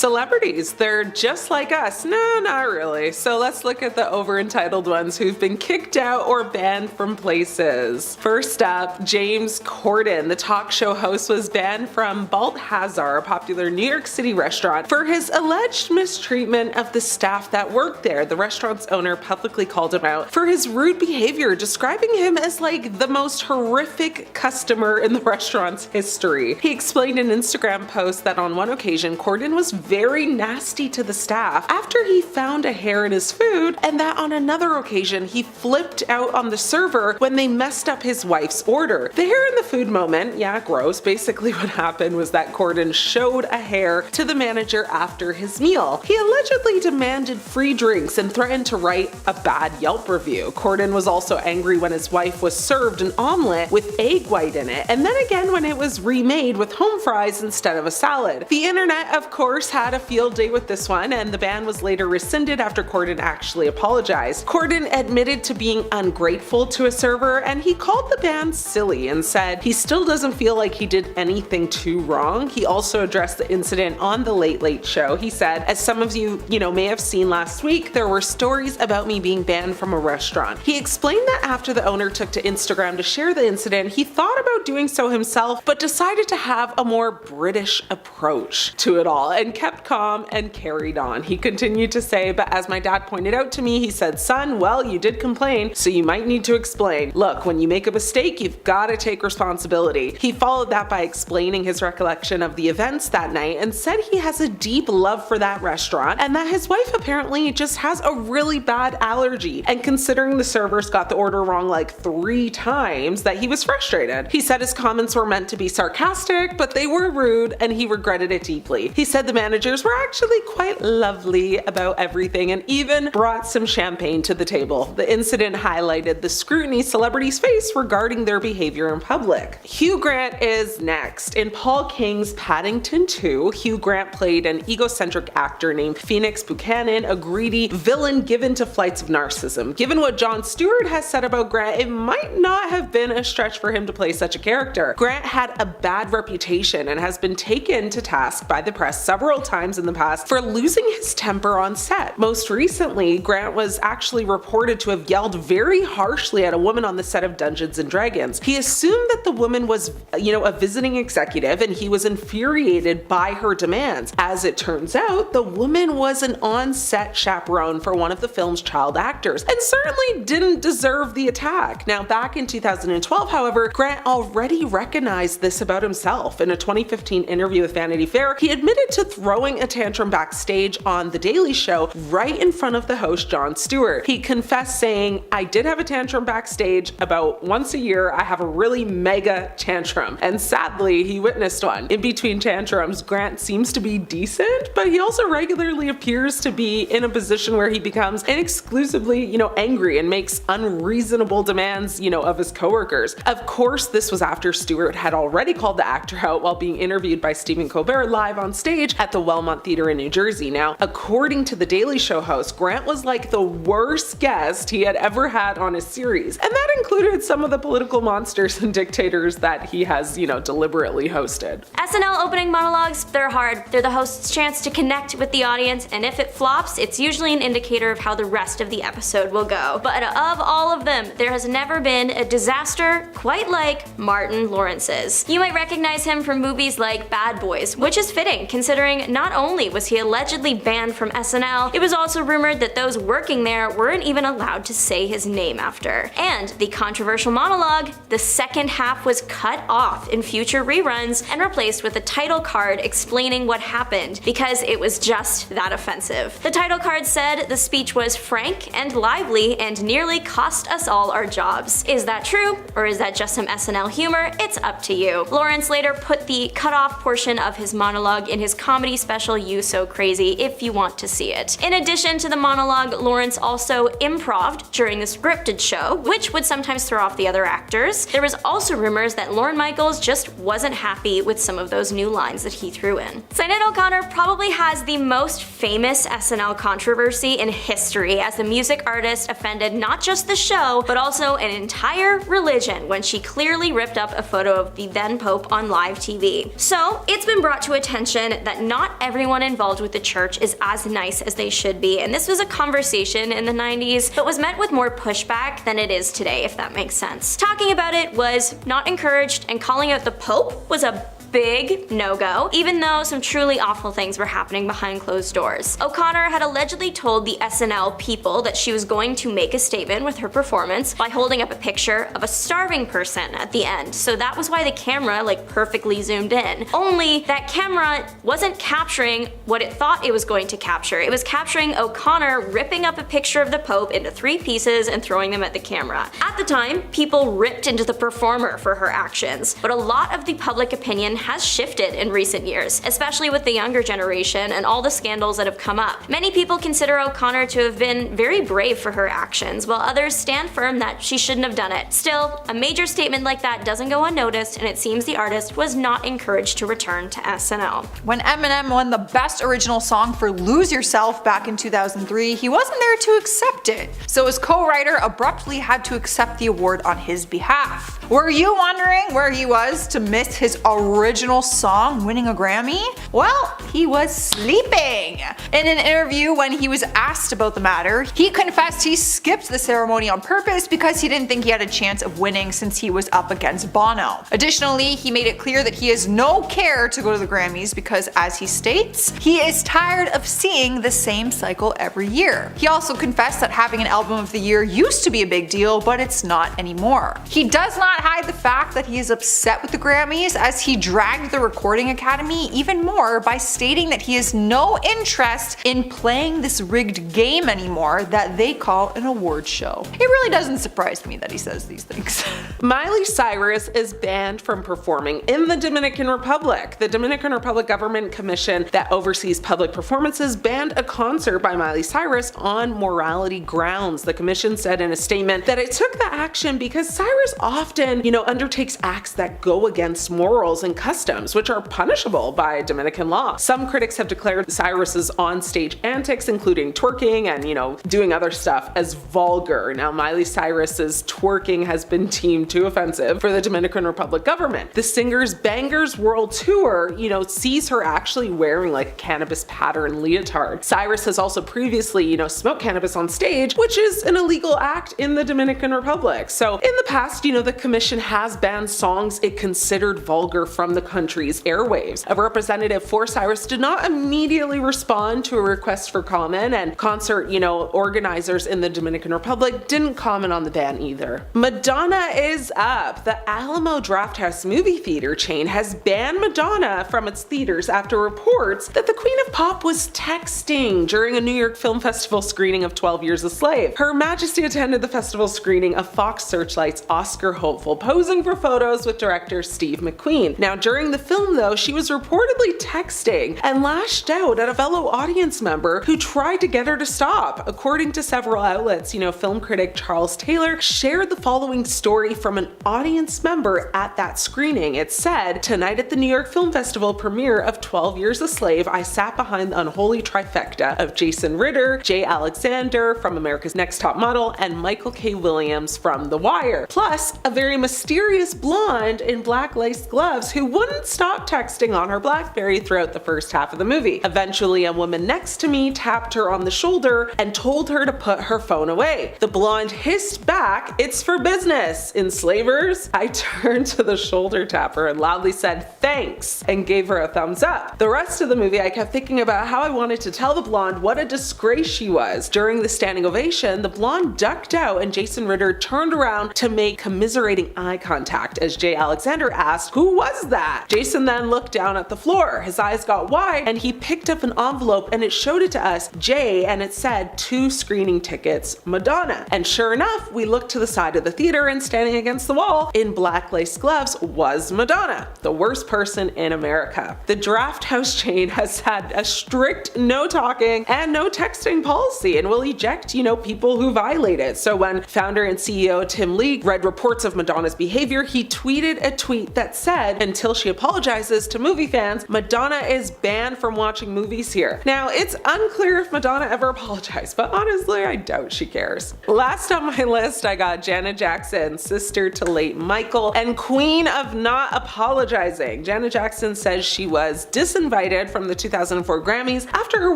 Celebrities, they're just like us. No, not really. So let's look at the over-entitled ones who've been kicked out or banned from places. First up, James Corden. The talk show host was banned from Balthazar, a popular New York City restaurant, for his alleged mistreatment of the staff that worked there. The restaurant's owner publicly called him out for his rude behavior, describing him as like the most horrific customer in the restaurant's history. He explained in an Instagram post that on one occasion, Corden was very nasty to the staff after he found a hair in his food, and that on another occasion, he flipped out on the server when they messed up his wife's order. The hair in the food moment, yeah, gross. Basically what happened was that Corden showed a hair to the manager after his meal. He allegedly demanded free drinks and threatened to write a bad Yelp review. Corden was also angry when his wife was served an omelet with egg white in it, and then again when it was remade with home fries instead of a salad. The internet, of course, had a field day with this one, and the ban was later rescinded after Corden actually apologized. Corden admitted to being ungrateful to a server, and he called the ban silly and said he still doesn't feel like he did anything too wrong. He also addressed the incident on The Late Late Show. He said, as some of you, may have seen last week, there were stories about me being banned from a restaurant. He explained that after the owner took to Instagram to share the incident, he thought about doing so himself, but decided to have a more British approach to it all and kept calm and carried on. He continued to say, but as my dad pointed out to me, he said, son, well, you did complain, so you might need to explain. Look, when you make a mistake, you've got to take responsibility. He followed that by explaining his recollection of the events that night and said he has a deep love for that restaurant and that his wife apparently just has a really bad allergy, and considering the servers got the order wrong like 3 times, that he was frustrated. He said his comments were meant to be sarcastic, but they were rude and he regretted it deeply. He said the managers were actually quite lovely about everything and even brought some champagne to the table. The incident highlighted the scrutiny celebrities face regarding their behavior in public. Hugh Grant is next. In Paul King's Paddington 2, Hugh Grant played an egocentric actor named Phoenix Buchanan, a greedy villain given to flights of narcissism. Given what Jon Stewart has said about Grant, it might not have been a stretch for him to play such a character. Grant had a bad reputation and has been taken to task by the press several times in the past for losing his temper on set. Most recently, Grant was actually reported to have yelled very harshly at a woman on the set of Dungeons and Dragons. He assumed that the woman was, a visiting executive, and he was infuriated by her demands. As it turns out, the woman was an on-set chaperone for one of the film's child actors and certainly didn't deserve the attack. Now, back in 2012, however, Grant already recognized this about himself. In a 2015 interview with Vanity Fair, he admitted to throwing a tantrum backstage on The Daily Show right in front of the host Jon Stewart. He confessed saying, I did have a tantrum backstage about once a year. I have a really mega tantrum. And sadly, he witnessed one. In between tantrums, Grant seems to be decent, but he also regularly appears to be in a position where he becomes inexclusively, angry and makes unreasonable demands, of his coworkers. Of course, this was after Stewart had already called the actor out while being interviewed by Stephen Colbert live on stage at the Wellmont Theater in New Jersey. Now, according to the Daily Show host, Grant was like the worst guest he had ever had on his series, and that included some of the political monsters and dictators that he has, deliberately hosted. SNL opening monologues, they're hard. They're the host's chance to connect with the audience, and if it flops, it's usually an indicator of how the rest of the episode will go. But of all of them, there has never been a disaster quite like Martin Lawrence's. You might recognize him from movies like Bad Boys, which is fitting considering not only was he allegedly banned from SNL, it was also rumored that those working there weren't even allowed to say his name after. And the controversial monologue, the second half was cut off in future reruns and replaced with a title card explaining what happened because it was just that offensive. The title card said the speech was frank and lively and nearly cost us all our jobs. Is that true, or is that just some SNL humor? It's up to you. Lawrence later put the cut off portion of his monologue in his comedy special You So Crazy if you want to see it. In addition to the monologue, Lawrence also improv'd during the scripted show, which would sometimes throw off the other actors. There was also rumors that Lorne Michaels just wasn't happy with some of those new lines that he threw in. Sinead O'Connor probably has the most famous SNL controversy in history, as the music artist offended not just the show, but also an entire religion when she clearly ripped up a photo of the then Pope on live TV. So it's been brought to attention that not everyone involved with the church is as nice as they should be, and this was a conversation in the 90s, but was met with more pushback than it is today, if that makes sense. Talking about it was not encouraged, and calling out the Pope was a big no-go, even though some truly awful things were happening behind closed doors. O'Connor had allegedly told the SNL people that she was going to make a statement with her performance by holding up a picture of a starving person at the end, so that was why the camera perfectly zoomed in. Only that camera wasn't capturing what it thought it was going to capture. It was capturing O'Connor ripping up a picture of the Pope into 3 pieces and throwing them at the camera. At the time, people ripped into the performer for her actions, but a lot of the public opinion has shifted in recent years, especially with the younger generation and all the scandals that have come up. Many people consider O'Connor to have been very brave for her actions, while others stand firm that she shouldn't have done it. Still, a major statement like that doesn't go unnoticed, and it seems the artist was not encouraged to return to SNL. When Eminem won the Best Original Song for Lose Yourself back in 2003, he wasn't there to accept it, so his co-writer abruptly had to accept the award on his behalf. Were you wondering where he was to miss his original song winning a Grammy? Well, he was sleeping. In an interview when he was asked about the matter, he confessed he skipped the ceremony on purpose because he didn't think he had a chance of winning since he was up against Bono. Additionally, he made it clear that he has no care to go to the Grammys because, as he states, he is tired of seeing the same cycle every year. He also confessed that having an album of the year used to be a big deal, but it's not anymore. He does not hide the fact that he is upset with the Grammys, as he dragged the Recording Academy even more by stating that he has no interest in playing this rigged game anymore that they call an award show. It really doesn't surprise me that he says these things. Miley Cyrus is banned from performing in the Dominican Republic. The Dominican Republic Government Commission that oversees public performances banned a concert by Miley Cyrus on morality grounds. The commission said in a statement that it took the action because Cyrus often, undertakes acts that go against morals and customs, which are punishable by Dominican law. Some critics have declared Cyrus's on-stage antics, including twerking and, doing other stuff, as vulgar. Now, Miley Cyrus's twerking has been deemed too offensive for the Dominican Republic government. The singer's Bangers World Tour, sees her actually wearing a cannabis pattern leotard. Cyrus has also previously, smoked cannabis on stage, which is an illegal act in the Dominican Republic. So in the past, the commission has banned songs it considered vulgar from the country's airwaves. A representative for Cyrus did not immediately respond to a request for comment, and concert, organizers in the Dominican Republic didn't comment on the ban either. Madonna is up. The Alamo Drafthouse movie theater chain has banned Madonna from its theaters after reports that the Queen of Pop was texting during a New York Film Festival screening of 12 Years a Slave. Her Majesty attended the festival screening of Fox Searchlight's Oscar hopeful, posing for photos with director Steve McQueen. Now, during the film though, she was reportedly texting and lashed out at a fellow audience member who tried to get her to stop. According to several outlets, film critic Charles Taylor shared the following story from an audience member at that screening. It said, "Tonight at the New York Film Festival premiere of 12 Years a Slave, I sat behind the unholy trifecta of Jason Ritter, Jay Alexander from America's Next Top Model, and Michael K. Williams from The Wire. Plus, a very mysterious blonde in black lace gloves who wouldn't stop texting on her BlackBerry throughout the first half of the movie. Eventually, a woman next to me tapped her on the shoulder and told her to put her phone away. The blonde hissed back, 'It's for business, enslavers.' I turned to the shoulder tapper and loudly said, 'Thanks,' and gave her a thumbs up. The rest of the movie, I kept thinking about how I wanted to tell the blonde what a disgrace she was. During the standing ovation, the blonde ducked out and Jason Ritter turned around to make commiserating eye contact as Jay Alexander asked, 'Who was that?' Jason then looked down at the floor. His eyes got wide and he picked up an envelope and it showed it to us, Jay, and it said 2 screening tickets, Madonna. And sure enough, we looked to the side of the theater and standing against the wall in black lace gloves was Madonna, the worst person in America. The Drafthouse chain has had a strict no talking and no texting policy and will eject, people who violate it. So when founder and CEO Tim Lee read reports of Madonna Madonna's behavior, he tweeted a tweet that said, "Until she apologizes to movie fans, Madonna is banned from watching movies here." Now, it's unclear if Madonna ever apologized, but honestly, I doubt she cares. Last on my list, I got Janet Jackson, sister to late Michael, and queen of not apologizing. Janet Jackson says she was disinvited from the 2004 Grammys after her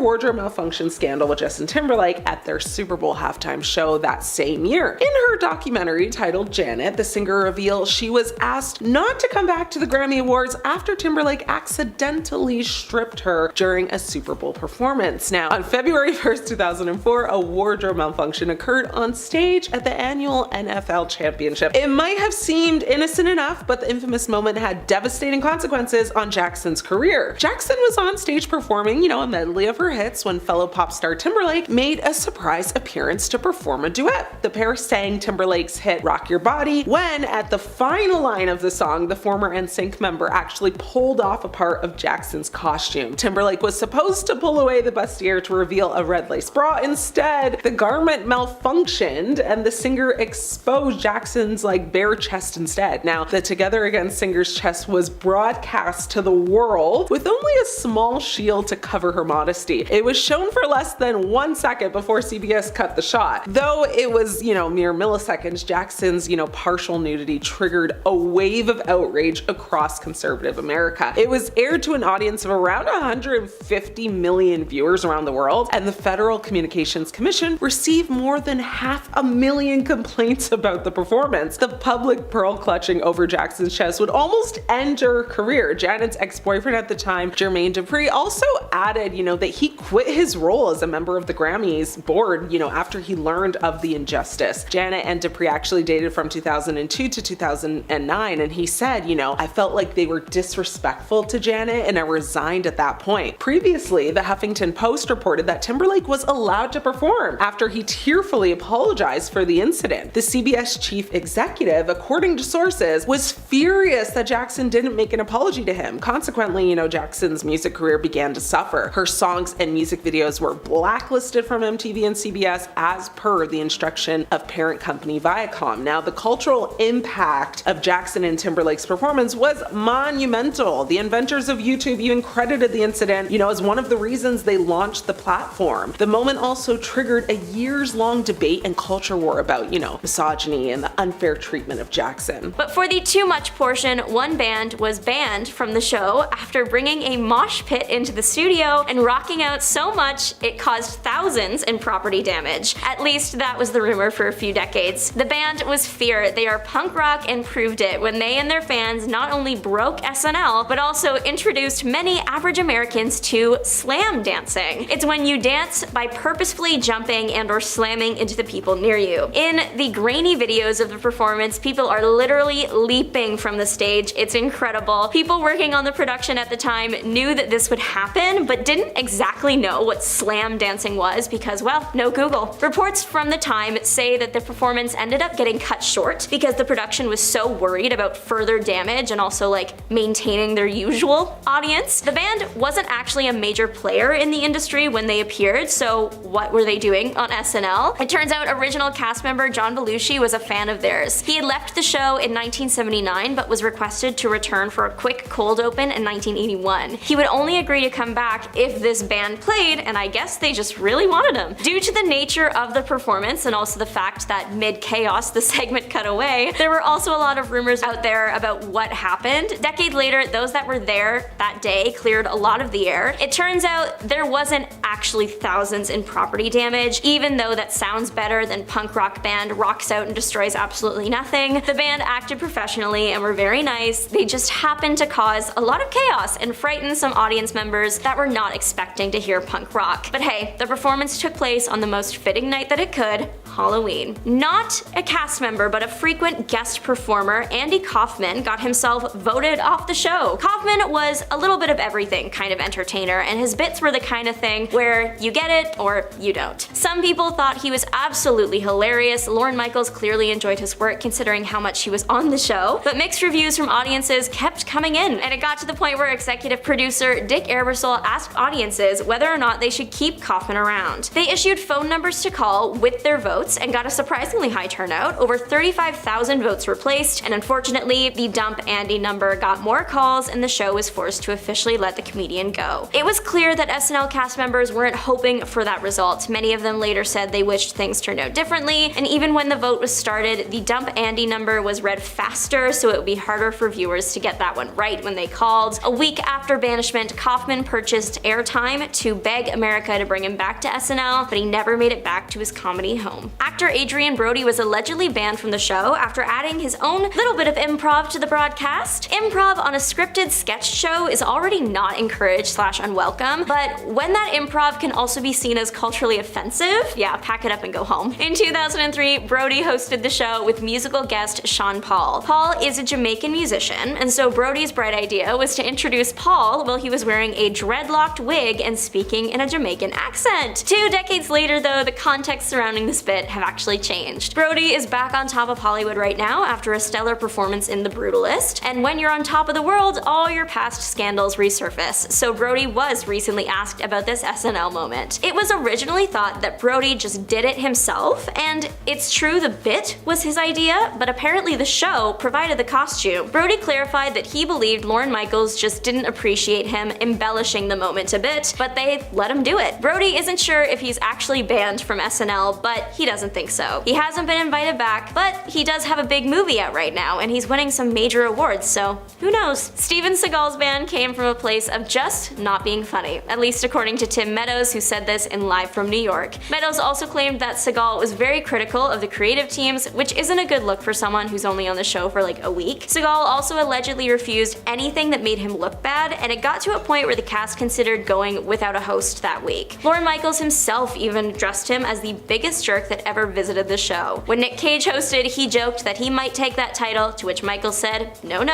wardrobe malfunction scandal with Justin Timberlake at their Super Bowl halftime show that same year. In her documentary titled Janet, the singer reveals she was asked not to come back to the Grammy Awards after Timberlake accidentally stripped her during a Super Bowl performance. Now, on February 1st, 2004, a wardrobe malfunction occurred on stage at the annual NFL Championship. It might have seemed innocent enough, but the infamous moment had devastating consequences on Jackson's career. Jackson was on stage performing, a medley of her hits when fellow pop star Timberlake made a surprise appearance to perform a duet. The pair sang Timberlake's hit Rock Your Body when, at the final line of the song, the former NSYNC member actually pulled off a part of Jackson's costume. Timberlake was supposed to pull away the bustier to reveal a red lace bra. Instead, the garment malfunctioned and the singer exposed Jackson's bare chest instead. Now, the Together Again singer's chest was broadcast to the world with only a small shield to cover her modesty. It was shown for less than 1 second before CBS cut the shot. Though it was, mere milliseconds, Jackson's, partial nudity triggered a wave of outrage across conservative America. It was aired to an audience of around 150 million viewers around the world, and the Federal Communications Commission received more than 500,000 complaints about the performance. The public pearl clutching over Jackson's chest would almost end her career. Janet's ex-boyfriend at the time, Jermaine Dupri, also added, that he quit his role as a member of the Grammys board, after he learned of the injustice. Janet and Dupri actually dated from 2002 to 2009, and he said, "I felt like they were disrespectful to Janet and I resigned at that point." Previously, the Huffington Post reported that Timberlake was allowed to perform after he tearfully apologized for the incident. The CBS chief executive, according to sources, was furious that Jackson didn't make an apology to him. Consequently, Jackson's music career began to suffer. Her songs and music videos were blacklisted from MTV and CBS as per the instruction of parent company Viacom. Now, the cultural impact of Jackson and Timberlake's performance was monumental. The inventors of YouTube even credited the incident, as one of the reasons they launched the platform. The moment also triggered a years-long debate and culture war about, misogyny and the unfair treatment of Jackson. But for the too much portion, one band was banned from the show after bringing a mosh pit into the studio and rocking out so much it caused thousands in property damage. At least that was the rumor for a few decades. The band was Fear. They are punk rock and proved it when they and their fans not only broke SNL, but also introduced many average Americans to slam dancing. It's when you dance by purposefully jumping and or slamming into the people near you. In the grainy videos of the performance, people are literally leaping from the stage. It's incredible. People working on the production at the time knew that this would happen, but didn't exactly know what slam dancing was because, well, no Google. Reports from the time say that the performance ended up getting cut short because the production was so worried about further damage and also maintaining their usual audience. The band wasn't actually a major player in the industry when they appeared, so what were they doing on SNL? It turns out original cast member John Belushi was a fan of theirs. He had left the show in 1979 but was requested to return for a quick cold open in 1981. He would only agree to come back if this band played, and I guess they just really wanted him. Due to the nature of the performance and also the fact that mid-chaos the segment cut away, there were also a lot of rumors out there about what happened. A decade later, those that were there that day cleared a lot of the air. It turns out there wasn't actually thousands in property damage, even though that sounds better than punk rock band rocks out and destroys absolutely nothing. The band acted professionally and were very nice. They just happened to cause a lot of chaos and frighten some audience members that were not expecting to hear punk rock. But hey, the performance took place on the most fitting night that it could, Halloween. Not a cast member, but a frequent guest performer, Andy Kaufman, got himself voted off the show. Kaufman was a little bit of everything kind of entertainer, and his bits were the kind of thing where you get it or you don't. Some people thought he was absolutely hilarious. Lorne Michaels clearly enjoyed his work considering how much he was on the show, but mixed reviews from audiences kept coming in, and it got to the point where executive producer Dick Ebersol asked audiences whether or not they should keep Kaufman around. They issued phone numbers to call with their votes, votes and got a surprisingly high turnout. Over 35,000 votes were placed, and unfortunately, the Dump Andy number got more calls and the show was forced to officially let the comedian go. It was clear that SNL cast members weren't hoping for that result. Many of them later said they wished things turned out differently, and even when the vote was started, the Dump Andy number was read faster, so it would be harder for viewers to get that one right when they called. A week after banishment, Kaufman purchased airtime to beg America to bring him back to SNL, but he never made it back to his comedy home. Actor Adrian Brody was allegedly banned from the show after adding his own little bit of improv to the broadcast. Improv on a scripted sketch show is already not encouraged/unwelcome, but when that improv can also be seen as culturally offensive, yeah, pack it up and go home. In 2003, Brody hosted the show with musical guest Sean Paul. Paul is a Jamaican musician, and so Brody's bright idea was to introduce Paul while he was wearing a dreadlocked wig and speaking in a Jamaican accent. 2 decades later though, the context surrounding this bit have actually changed. Brody is back on top of Hollywood right now after a stellar performance in The Brutalist, and when you're on top of the world, all your past scandals resurface, so Brody was recently asked about this SNL moment. It was originally thought that Brody just did it himself, and it's true the bit was his idea, but apparently the show provided the costume. Brody clarified that he believed Lorne Michaels just didn't appreciate him embellishing the moment a bit, but they let him do it. Brody isn't sure if he's actually banned from SNL, but he doesn't think so. He hasn't been invited back, but he does have a big movie out right now, and he's winning some major awards, so who knows? Steven Seagal's ban came from a place of just not being funny, at least according to Tim Meadows, who said this in Live from New York. Meadows also claimed that Seagal was very critical of the creative teams, which isn't a good look for someone who's only on the show for like a week. Seagal also allegedly refused anything that made him look bad, and it got to a point where the cast considered going without a host that week. Lorne Michaels himself even addressed him as the biggest jerk that ever visited the show. When Nick Cage hosted, he joked that he might take that title, to which Michaels said, no,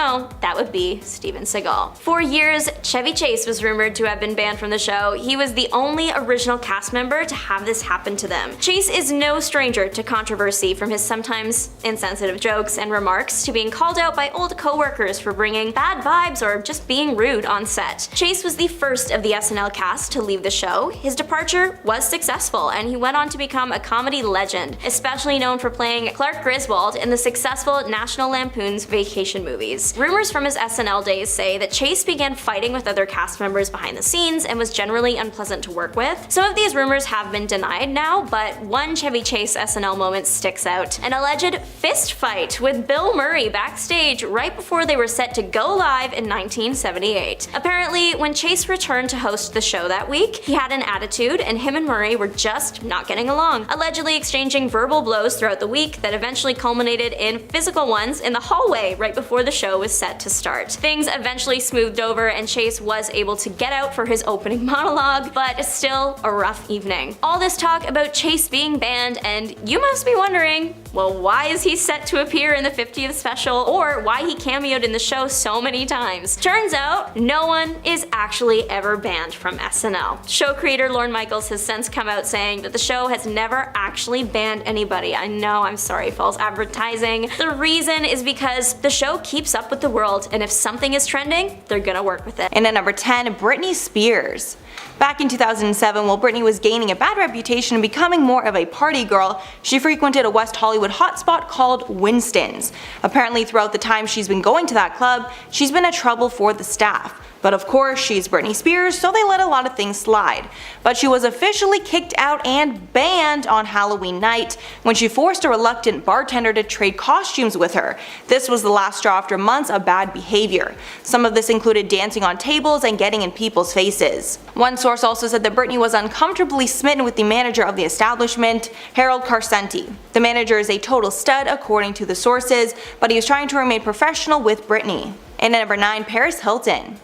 that would be Steven Seagal. For years, Chevy Chase was rumored to have been banned from the show. He was the only original cast member to have this happen to them. Chase is no stranger to controversy, from his sometimes insensitive jokes and remarks to being called out by old co-workers for bringing bad vibes or just being rude on set. Chase was the first of the SNL cast to leave the show. His departure was successful, and he went on to become a comedy legend, especially known for playing Clark Griswold in the successful National Lampoon's Vacation movies. Rumors from his SNL days say that Chase began fighting with other cast members behind the scenes and was generally unpleasant to work with. Some of these rumors have been denied now, but one Chevy Chase SNL moment sticks out: an alleged fist fight with Bill Murray backstage right before they were set to go live in 1978. Apparently, when Chase returned to host the show that week, he had an attitude, and him and Murray were just not getting along, allegedly exchanging verbal blows throughout the week that eventually culminated in physical ones in the hallway right before the show was set to start. Things eventually smoothed over, and Chase was able to get out for his opening monologue, but it's still a rough evening. All this talk about Chase being banned, and you must be wondering, well, why is he set to appear in the 50th special, or why he cameoed in the show so many times? Turns out, no one is actually ever banned from SNL. Show creator Lorne Michaels has since come out saying that the show has never actually banned anybody. I know, I'm sorry, false advertising. The reason is because the show keeps up with the world, and if something is trending, they're gonna work with it. And at number 10, Britney Spears. Back in 2007, while Britney was gaining a bad reputation and becoming more of a party girl, she frequented a West Hollywood hotspot called Winston's. Apparently, throughout the time she's been going to that club, she's been a trouble for the staff. But of course, she's Britney Spears, so they let a lot of things slide. But she was officially kicked out and banned on Halloween night when she forced a reluctant bartender to trade costumes with her. This was the last straw after months of bad behavior. Some of this included dancing on tables and getting in people's faces. One source also said that Britney was uncomfortably smitten with the manager of the establishment, Harold Carcenti. The manager is a total stud according to the sources, but he was trying to remain professional with Britney. And at number 9, Paris Hilton.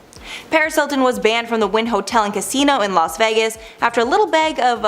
Paris Hilton was banned from the Wynn Hotel and Casino in Las Vegas after a little bag of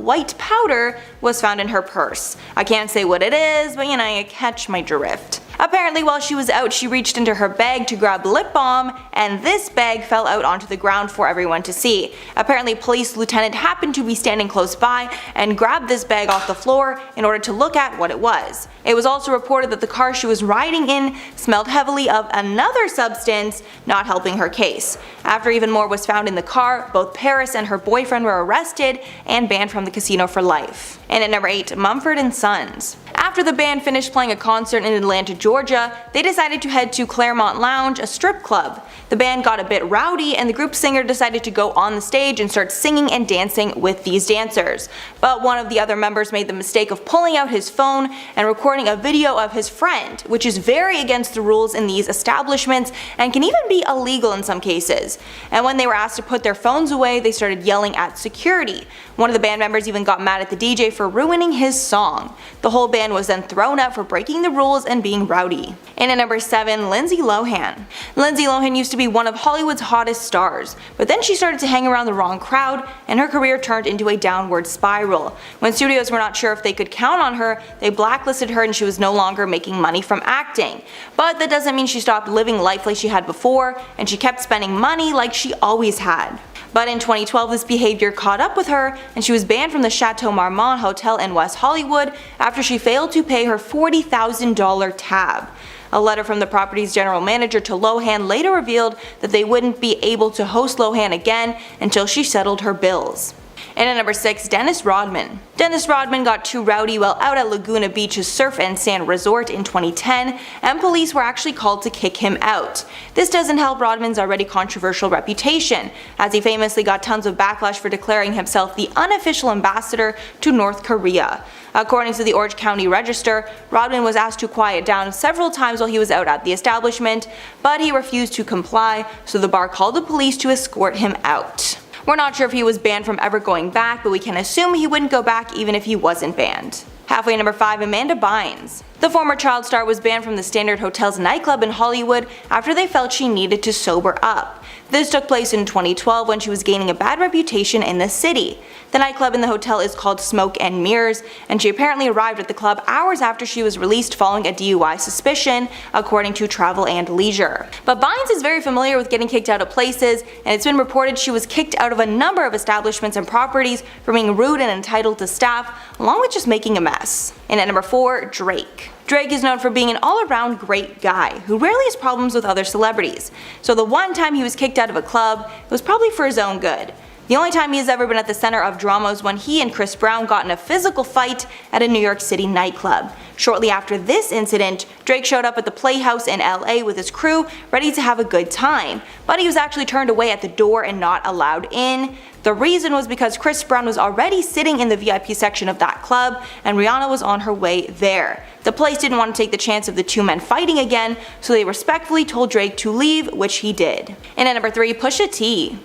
white powder was found in her purse. I can't say what it is, but you catch my drift. Apparently while she was out, she reached into her bag to grab lip balm, and this bag fell out onto the ground for everyone to see. Apparently police lieutenant happened to be standing close by and grabbed this bag off the floor in order to look at what it was. It was also reported that the car she was riding in smelled heavily of another substance, not helping her case. After even more was found in the car, both Paris and her boyfriend were arrested and banned from the casino for life. And at number 8, Mumford & Sons. After the band finished playing a concert in Atlanta, Georgia, they decided to head to Claremont Lounge, a strip club. The band got a bit rowdy and the group singer decided to go on the stage and start singing and dancing with these dancers. But one of the other members made the mistake of pulling out his phone and recording a video of his friend, which is very against the rules in these establishments and can even be illegal in some cases. And when they were asked to put their phones away, they started yelling at security. One of the band members even got mad at the DJ for ruining his song. The whole band was then thrown out for breaking the rules and being rowdy. And at number 7, Lindsay Lohan. Lindsay Lohan used to be one of Hollywood's hottest stars, but then she started to hang around the wrong crowd and her career turned into a downward spiral. When studios were not sure if they could count on her, they blacklisted her and she was no longer making money from acting. But that doesn't mean she stopped living life like she had before, and she kept spending money like she always had. But in 2012 this behavior caught up with her and she was banned from the Chateau Marmont Hotel in West Hollywood after she failed to pay her $40,000 tab. A letter from the property's general manager to Lohan later revealed that they wouldn't be able to host Lohan again until she settled her bills. And at number 6, Dennis Rodman. Dennis Rodman got too rowdy while out at Laguna Beach's surf and sand resort in 2010, and police were actually called to kick him out. This doesn't help Rodman's already controversial reputation, as he famously got tons of backlash for declaring himself the unofficial ambassador to North Korea. According to the Orange County Register, Rodman was asked to quiet down several times while he was out at the establishment, but he refused to comply, so the bar called the police to escort him out. We're not sure if he was banned from ever going back, but we can assume he wouldn't go back even if he wasn't banned. Halfway number 5, Amanda Bynes. The former child star was banned from the Standard Hotel's nightclub in Hollywood after they felt she needed to sober up. This took place in 2012 when she was gaining a bad reputation in the city. The nightclub in the hotel is called Smoke and Mirrors, and she apparently arrived at the club hours after she was released following a DUI suspicion, according to Travel and Leisure. But Bynes is very familiar with getting kicked out of places, and it's been reported she was kicked out of a number of establishments and properties for being rude and entitled to staff, along with just making a mess. And at number 4, Drake. Drake is known for being an all-around great guy who rarely has problems with other celebrities, so the one time he was kicked out of a club, it was probably for his own good. The only time he has ever been at the center of drama was when he and Chris Brown got in a physical fight at a New York City nightclub. Shortly after this incident, Drake showed up at the Playhouse in LA with his crew, ready to have a good time, but he was actually turned away at the door and not allowed in. The reason was because Chris Brown was already sitting in the VIP section of that club and Rihanna was on her way there. The place didn't want to take the chance of the two men fighting again, so they respectfully told Drake to leave, which he did. And at number 3, Pusha T.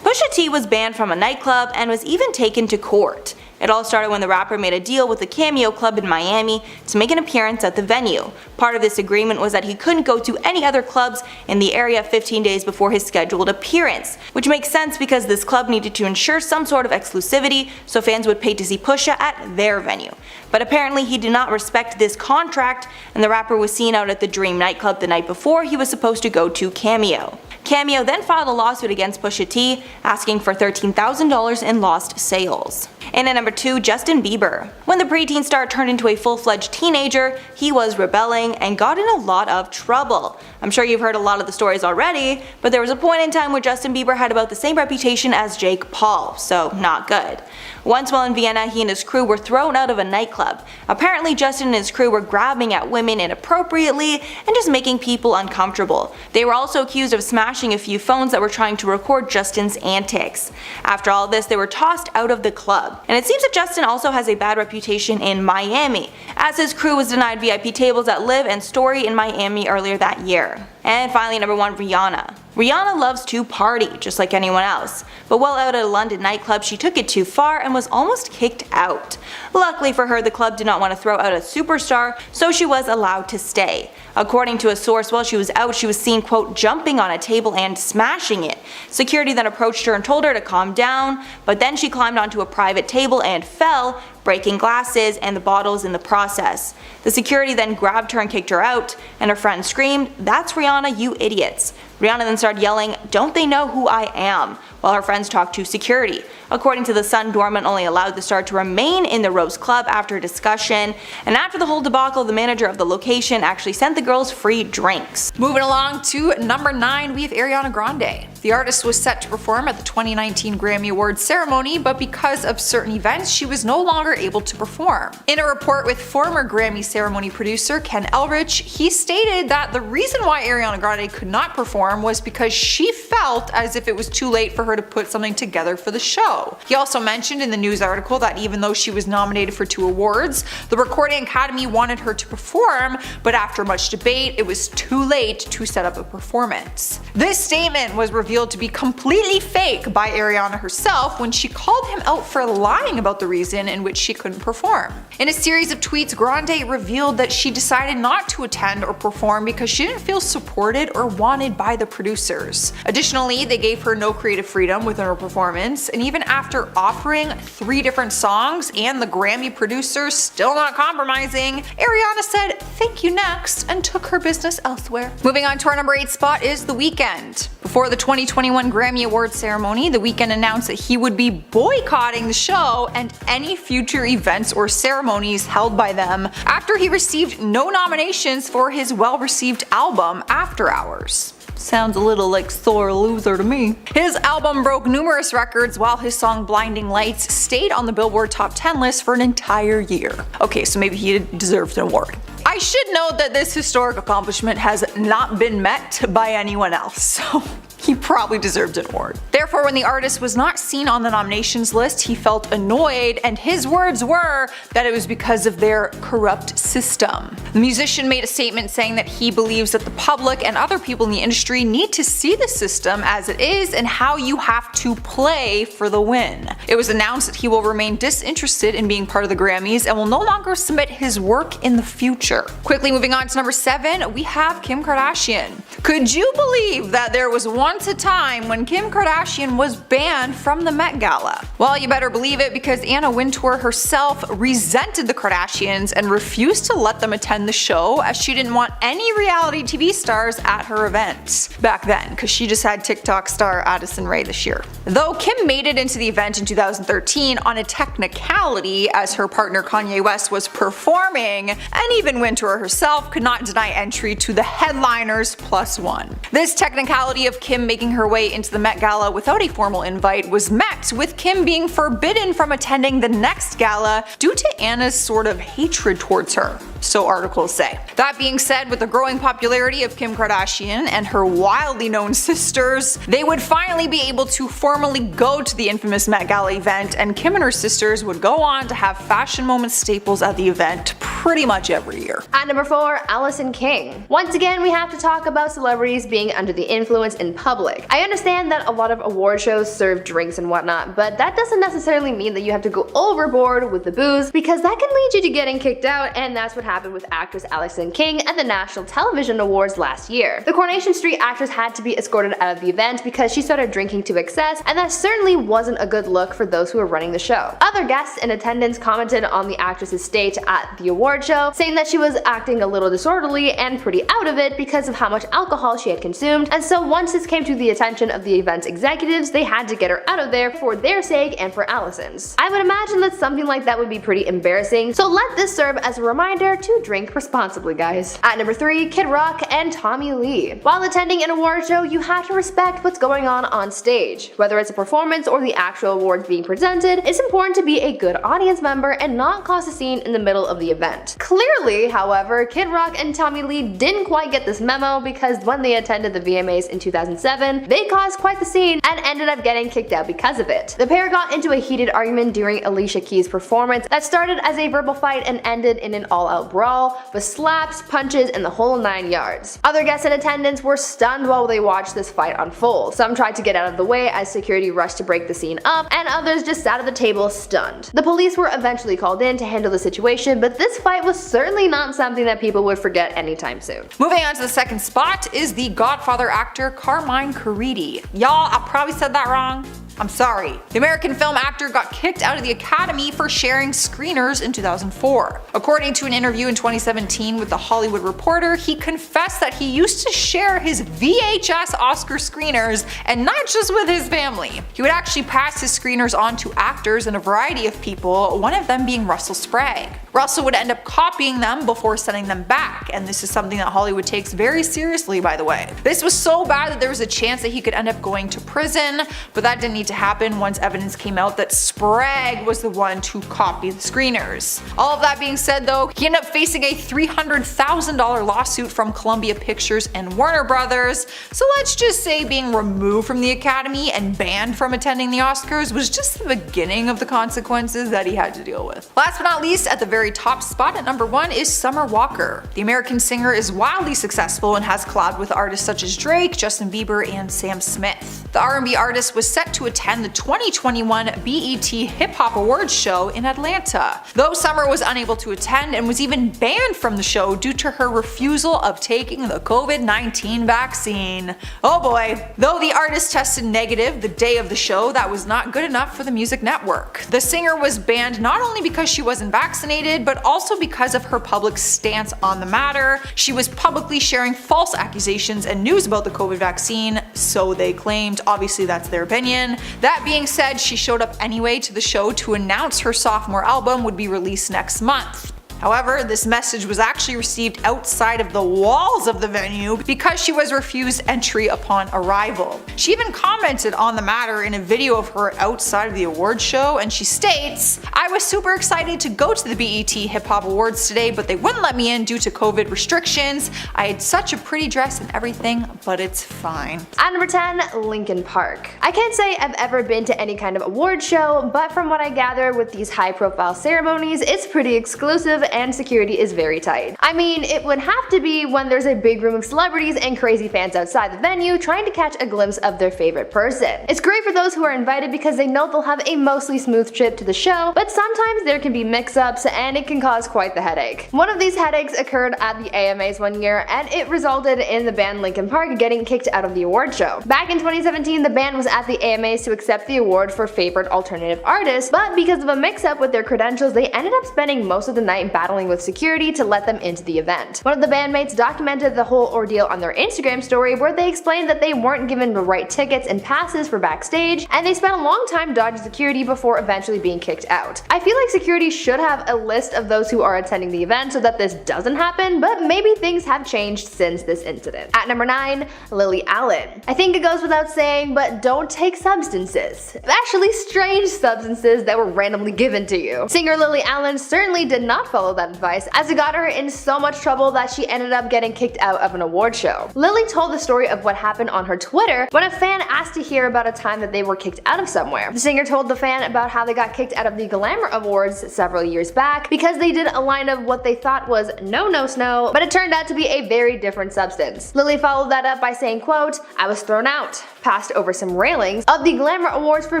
Pusha T was banned from a nightclub and was even taken to court. It all started when the rapper made a deal with the Cameo Club in Miami to make an appearance at the venue. Part of this agreement was that he couldn't go to any other clubs in the area 15 days before his scheduled appearance, which makes sense because this club needed to ensure some sort of exclusivity so fans would pay to see Pusha at their venue. But apparently he did not respect this contract, and the rapper was seen out at the Dream nightclub the night before he was supposed to go to Cameo. Cameo then filed a lawsuit against Pusha T, asking for $13,000 in lost sales. And at number 2, Justin Bieber. When the preteen star turned into a full-fledged teenager, he was rebelling and got in a lot of trouble. I'm sure you've heard a lot of the stories already, but there was a point in time where Justin Bieber had about the same reputation as Jake Paul, so not good. Once while in Vienna, he and his crew were thrown out of a nightclub. Apparently Justin and his crew were grabbing at women inappropriately and just making people uncomfortable. They were also accused of smashing a few phones that were trying to record Justin's antics. After all this, they were tossed out of the club. And it seems that Justin also has a bad reputation in Miami, as his crew was denied VIP tables at Live and Story in Miami earlier that year. And finally, number 1, Rihanna. Rihanna loves to party, just like anyone else, but while out at a London nightclub she took it too far and was almost kicked out. Luckily for her, the club did not want to throw out a superstar, so she was allowed to stay. According to a source, while she was out, she was seen, quote, jumping on a table and smashing it. Security then approached her and told her to calm down, but then she climbed onto a private table and fell, breaking glasses and the bottles in the process. The security then grabbed her and kicked her out, and her friend screamed, "That's Rihanna, you idiots." Rihanna then started yelling, "Don't they know who I am?" while her friends talked to security. According to The Sun, Dorman only allowed the star to remain in the Rose Club after a discussion, and after the whole debacle, the manager of the location actually sent the girls free drinks. Moving along to number 9, we have Ariana Grande. The artist was set to perform at the 2019 Grammy Awards ceremony, but because of certain events, she was no longer able to perform. In a report with former Grammy ceremony producer Ken Elrich, he stated that the reason why Ariana Grande could not perform was because she felt as if it was too late for her to put something together for the show. He also mentioned in the news article that even though she was nominated for 2 awards, the Recording Academy wanted her to perform, but after much debate, it was too late to set up a performance. This statement was revealed to be completely fake by Ariana herself when she called him out for lying about the reason in which she couldn't perform. In a series of tweets, Grande revealed that she decided not to attend or perform because she didn't feel supported or wanted by the producers. Additionally, they gave her no creative freedom within her performance, and even after offering 3 different songs and the Grammy producers still not compromising, Ariana said "thank you next" and took her business elsewhere. Moving on to our number 8 spot is The Weeknd. Before the 2021 Grammy Awards ceremony, The Weeknd announced that he would be boycotting the show and any future events or ceremonies held by them after he received no nominations for his well-received album After Hours. Sounds a little like Sore Loser to me. His album broke numerous records while his song Blinding Lights stayed on the Billboard Top 10 list for an entire year. Okay, so maybe he deserved an award. I should note that this historic accomplishment has not been met by anyone else, so he probably deserved an award. Therefore, when the artist was not seen on the nominations list, he felt annoyed, and his words were that it was because of their corrupt system. The musician made a statement saying that he believes that the public and other people in the industry need to see the system as it is and how you have to play for the win. It was announced that he will remain disinterested in being part of the Grammys and will no longer submit his work in the future. Quickly moving on to number 7, we have Kim Kardashian. Could you believe that there was once a time when Kim Kardashian was banned from the Met Gala? Well, you better believe it, because Anna Wintour herself resented the Kardashians and refused to let them attend the show as she didn't want any reality TV stars at her events back then, because she just had TikTok star Addison Rae this year. Though Kim made it into the event in 2013 on a technicality as her partner Kanye West was performing, and even Wintour herself could not deny entry to the headliners +1. This technicality of Kim making her way into the Met Gala without a formal invite was met with Kim being forbidden from attending the next gala due to Anna's sort of hatred towards her, so articles say. That being said, with the growing popularity of Kim Kardashian and her wildly known sisters, they would finally be able to formally go to the infamous Met Gala event, and Kim and her sisters would go on to have fashion moment staples at the event pretty much every year. At number 4, Allison King. Once again, we have to talk about celebrities being under the influence in public. I understand that a lot of award shows serve drinks and whatnot, but that doesn't necessarily mean that you have to go overboard with the booze, because that can lead you to getting kicked out, and that's what happened with actress Allison King at the National Television Awards last year. The Coronation Street actress had to be escorted out of the event because she started drinking to excess, and that certainly wasn't a good look for those who were running the show. Other guests in attendance commented on the actress's state at the award show, saying that she was acting a little disorderly and pretty out of it because of how much alcohol she had consumed, and so once this came to the attention of the event's executives, they had to get her out of there for their sake and for Allison's. I would imagine that something like that would be pretty embarrassing, so let this serve as a reminder to drink responsibly, guys. At number 3, Kid Rock and Tommy Lee. While attending an award show, you have to respect what's going on stage. Whether it's a performance or the actual awards being presented, it's important to be a good audience member and not cause a scene in the middle of the event. Clearly, however, Kid Rock and Tommy Lee didn't quite get this memo, because when they attended the VMAs in 2007, they caused quite the scene and ended up getting kicked out because of it. The pair got into a heated argument during Alicia Keys' performance that started as a verbal fight and ended in an all-out brawl, with slaps, punches, and the whole 9 yards. Other guests in attendance were stunned while they watched this fight unfold. Some tried to get out of the way as security rushed to break the scene up, and others just sat at the table stunned. The police were eventually called in to handle the situation, but this fight was certainly not something that people would forget anytime soon. Moving on to the second spot is the Godfather actor Carmine Caridi. Y'all, I probably said that wrong. I'm sorry. The American film actor got kicked out of the Academy for sharing screeners in 2004. According to an interview in 2017 with The Hollywood Reporter, he confessed that he used to share his VHS Oscar screeners, and not just with his family. He would actually pass his screeners on to actors and a variety of people, one of them being Russell Sprague. Russell would end up copying them before sending them back, and this is something that Hollywood takes very seriously, by the way. This was so bad that there was a chance that he could end up going to prison, but that didn't need to happen once evidence came out that Sprague was the one to copy the screeners. All of that being said though, he ended up facing a $300,000 lawsuit from Columbia Pictures and Warner Brothers, so let's just say being removed from the Academy and banned from attending the Oscars was just the beginning of the consequences that he had to deal with. Last but not least, at the very top spot at number 1 is Summer Walker. The American singer is wildly successful and has collabed with artists such as Drake, Justin Bieber, and Sam Smith. The R&B artist was set to attend the 2021 BET Hip Hop Awards show in Atlanta, though Summer was unable to attend and was even banned from the show due to her refusal of taking the COVID-19 vaccine. Oh boy. Though the artist tested negative the day of the show, that was not good enough for the music network. The singer was banned not only because she wasn't vaccinated, but also because of her public stance on the matter. She was publicly sharing false accusations and news about the COVID vaccine, so they claimed. Obviously that's their opinion. That being said, she showed up anyway to the show to announce her sophomore album would be released next month. However, this message was actually received outside of the walls of the venue because she was refused entry upon arrival. She even commented on the matter in a video of her outside of the awards show, and she states, "I was super excited to go to the BET Hip Hop Awards today, but they wouldn't let me in due to COVID restrictions. I had such a pretty dress and everything, but it's fine." At number 10, Linkin Park. I can't say I've ever been to any kind of award show, but from what I gather with these high-profile ceremonies, it's pretty exclusive and security is very tight. I mean, it would have to be when there's a big room of celebrities and crazy fans outside the venue trying to catch a glimpse of their favorite person. It's great for those who are invited because they know they'll have a mostly smooth trip to the show, but sometimes there can be mix-ups and it can cause quite the headache. One of these headaches occurred at the AMAs one year, and it resulted in the band Linkin Park getting kicked out of the award show. Back in 2017, the band was at the AMAs to accept the award for favorite alternative artist, but because of a mix-up with their credentials, they ended up spending most of the night battling with security to let them into the event. One of the bandmates documented the whole ordeal on their Instagram story, where they explained that they weren't given the right tickets and passes for backstage, and they spent a long time dodging security before eventually being kicked out. I feel like security should have a list of those who are attending the event so that this doesn't happen, but maybe things have changed since this incident. At number 9, Lily Allen. I think it goes without saying, but don't take substances. Especially strange substances that were randomly given to you. Singer Lily Allen certainly did not follow that advice, as it got her in so much trouble that she ended up getting kicked out of an award show. Lily told the story of what happened on her Twitter when a fan asked to hear about a time that they were kicked out of somewhere. The singer told the fan about how they got kicked out of the Glamour Awards several years back because they did a line of what they thought was "no no snow," but it turned out to be a very different substance. Lily followed that up by saying, quote, "I was thrown out, passed over some railings of the Glamour Awards for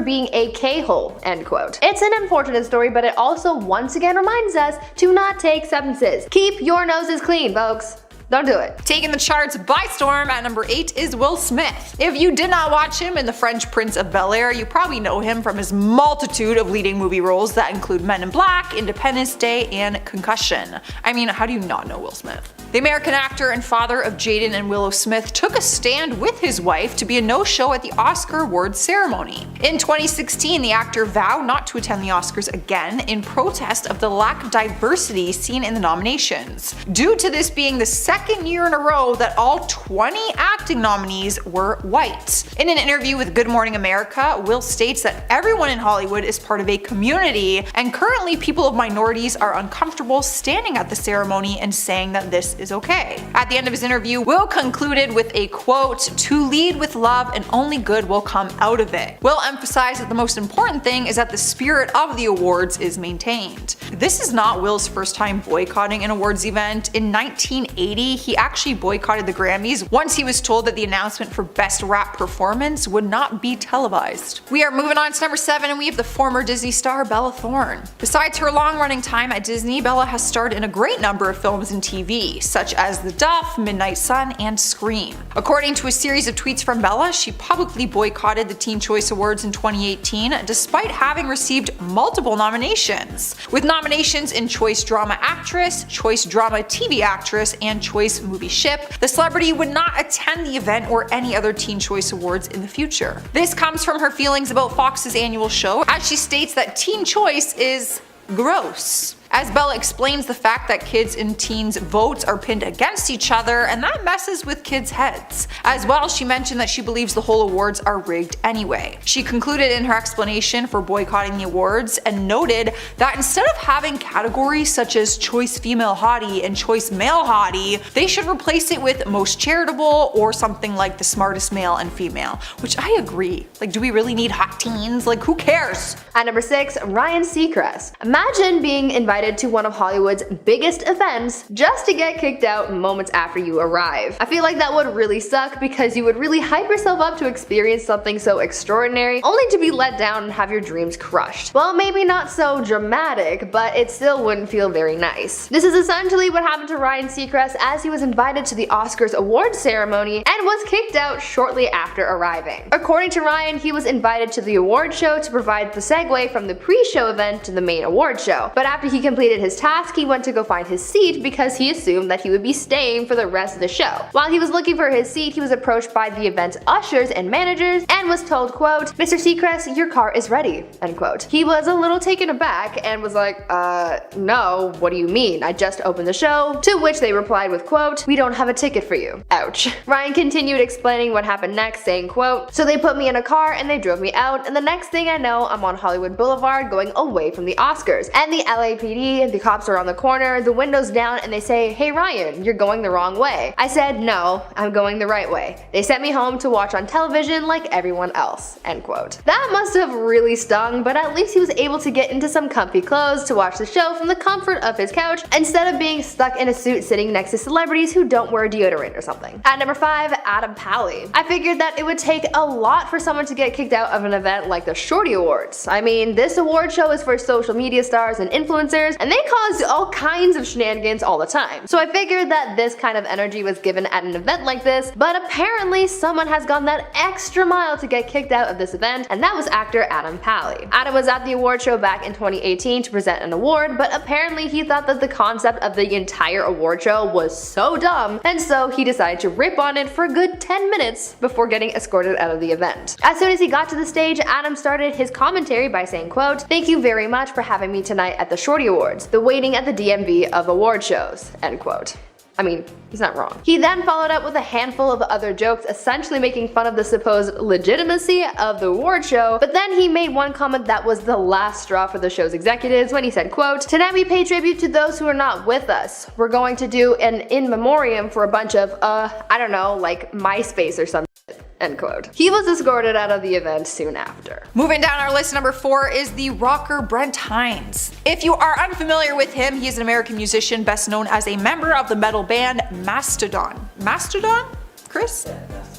being a K-hole," end quote. It's an unfortunate story, but it also once again reminds us to not take substances. Keep your noses clean, folks. Don't do it. Taking the charts by storm at number 8 is Will Smith. If you did not watch him in The French Prince of Bel-Air, you probably know him from his multitude of leading movie roles that include Men in Black, Independence Day, and Concussion. I mean, how do you not know Will Smith? The American actor and father of Jaden and Willow Smith took a stand with his wife to be a no-show at the Oscar awards ceremony. In 2016, the actor vowed not to attend the Oscars again in protest of the lack of diversity seen in the nominations, due to this being the second year in a row that all 20 acting nominees were white. In an interview with Good Morning America, Will states that everyone in Hollywood is part of a community, and currently people of minorities are uncomfortable standing at the ceremony and saying that this is okay. At the end of his interview, Will concluded with a quote, "To lead with love and only good will come out of it." Will emphasized that the most important thing is that the spirit of the awards is maintained. This is not Will's first time boycotting an awards event. In 1980, he actually boycotted the Grammys once he was told that the announcement for Best Rap Performance would not be televised. We are moving on to number 7, and we have the former Disney star Bella Thorne. Besides her long-running time at Disney, Bella has starred in a great number of films and TV. such as The Duff, Midnight Sun, and Scream. According to a series of tweets from Bella, she publicly boycotted the Teen Choice Awards in 2018 despite having received multiple nominations, with nominations in Choice Drama Actress, Choice Drama TV Actress, and Choice Movie Ship. The celebrity would not attend the event or any other Teen Choice Awards in the future. This comes from her feelings about Fox's annual show, as she states that Teen Choice is gross. As Bella explains the fact that kids and teens' votes are pinned against each other, and that messes with kids' heads. As well, she mentioned that she believes the whole awards are rigged anyway. She concluded in her explanation for boycotting the awards and noted that instead of having categories such as Choice Female Hottie and Choice Male Hottie, they should replace it with Most Charitable or something like the Smartest Male and Female, which I agree. Like, do we really need hot teens? Like, who cares? At number 6, Ryan Seacrest. Imagine being invited to one of Hollywood's biggest events just to get kicked out moments after you arrive. I feel like that would really suck because you would really hype yourself up to experience something so extraordinary only to be let down and have your dreams crushed. Well, maybe not so dramatic, but it still wouldn't feel very nice. This is essentially what happened to Ryan Seacrest as he was invited to the Oscars awards ceremony and was kicked out shortly after arriving. According to Ryan, he was invited to the award show to provide the segue from the pre-show event to the main award show, but after he completed his task, he went to go find his seat because he assumed that he would be staying for the rest of the show. While he was looking for his seat, he was approached by the event's ushers and managers and was told, quote, "Mr. Seacrest, your car is ready," end quote. He was a little taken aback and was like, no, what do you mean? I just opened the show," to which they replied with, quote, "We don't have a ticket for you." Ouch. Ryan continued explaining what happened next, saying, quote, "So they put me in a car and they drove me out, and the next thing I know, I'm on Hollywood Boulevard going away from the Oscars, and the LAPD and the cops are on the corner, the windows down, and they say, 'Hey Ryan, you're going the wrong way.' I said, 'No, I'm going the right way.' They sent me home to watch on television like everyone else," end quote. That must have really stung, but at least he was able to get into some comfy clothes to watch the show from the comfort of his couch instead of being stuck in a suit sitting next to celebrities who don't wear deodorant or something. At number 5, Adam Pally. I figured that it would take a lot for someone to get kicked out of an event like the Shorty Awards. I mean, this award show is for social media stars and influencers, and they cause all kinds of shenanigans all the time. So I figured that this kind of energy was given at an event like this, but apparently someone has gone that extra mile to get kicked out of this event, and that was actor Adam Pally. Adam was at the award show back in 2018 to present an award, but apparently he thought that the concept of the entire award show was so dumb, and so he decided to rip on it for a good 10 minutes before getting escorted out of the event. As soon as he got to the stage, Adam started his commentary by saying, quote, "Thank you very much for having me tonight at the Shorty Awards, the waiting at the DMV of award shows," end quote. I mean, he's not wrong. He then followed up with a handful of other jokes, essentially making fun of the supposed legitimacy of the award show, but then he made one comment that was the last straw for the show's executives when he said, quote, "Tonight we pay tribute to those who are not with us. We're going to do an in memoriam for a bunch of, I don't know, like MySpace or something," end quote. He was escorted out of the event soon after. Moving down our list, number 4 is the rocker Brent Hinds. If you are unfamiliar with him, he is an American musician best known as a member of the metal band Mastodon. Mastodon? Chris?